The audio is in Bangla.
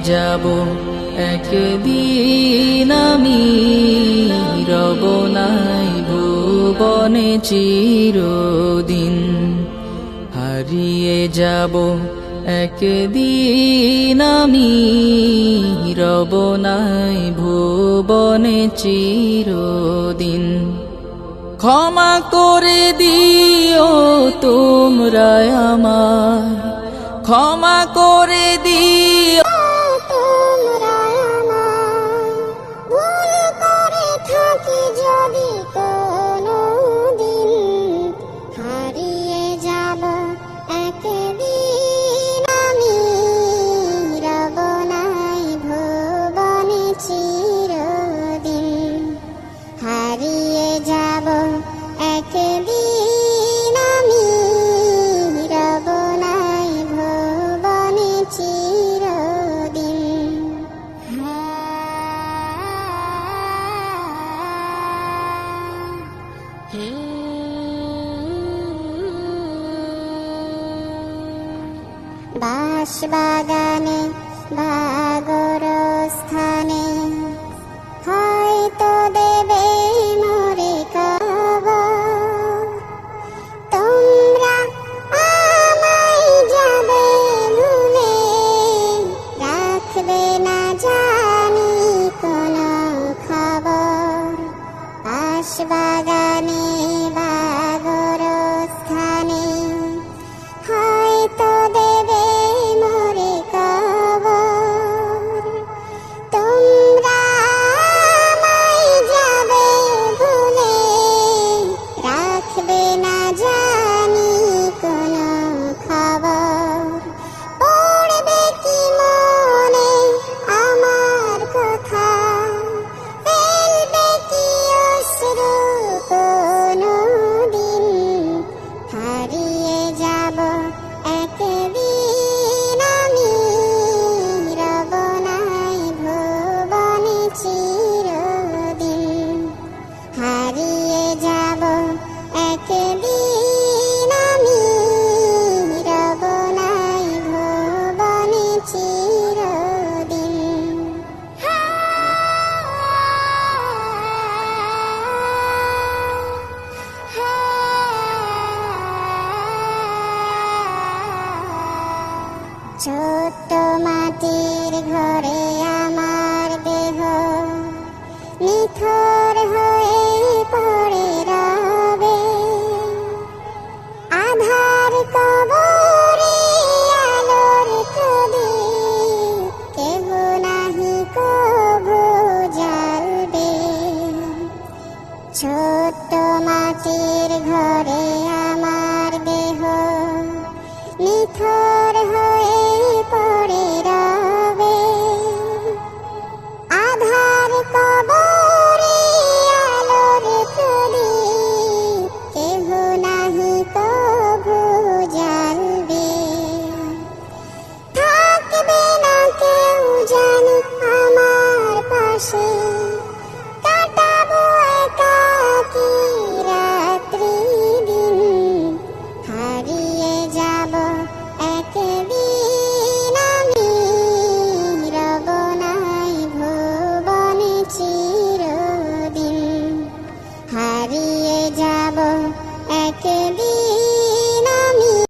যাব একদিন আমি, রব নাই ভুবনে চিরদিন। হারিয়ে যাব একদিন আমি, রব নাই ভুবনে চিরদিন। ক্ষমা করে দিও তোমরা আমায়, ক্ষমা করে দিও তোমরা আমায়। ভুল করে থাকি যদি কোনোদিন, হারিয়ে যাব একদিন আমি, রব নাই ভুবনে চিরদিন। হারিয়ে যাব একদিন আমি, রব নাই ভুবনে চিরদিন। বাঁশবাগানে বা গোরস্থানে হয়তো দেবে মোরে কবর। তোমরা আমায় যাবে ভুলে, রাখবে না জানি কোনো খবর। বাঁশবাগানে বা গোরস্থানে হয়তো দেবে মোরে কবর। তোমরা আমায় যাবে ভুলে, রাখবে না জানি কোনো খবর। পড়বে কি মনে আমার কথা, ফেলবে কি অশ্রু কোনোদিন। হারিয়ে যাব একদিন আমি, রব নাই ভুবনে চিরদিন। হারিয়ে যাব একদিন আমি, রব নাই ভুবনে চিরদিন। ছোট্ট মাটির ঘরে আমার দেহ নিথর হয়ে পড়ে রবে। আধার কবরে আলোর প্রদীপ কেহ নাহি কভু জ্বালবে। ছোট্ট মাটির ঘরে আমার দেহ নিথর হয়ে পড়ে রবে। আধার কবরে আলোর প্রদীপ কেহ নাহি কভু জ্বালবে। থাকবে না কেউ জানি আমার পাশে, কাটাবো একাকী রাত্রি দিন। হারিয়ে যাব একদিন আমি, রব নাই ভুবনে চিরদিন। হারিয়ে যাব একদিন।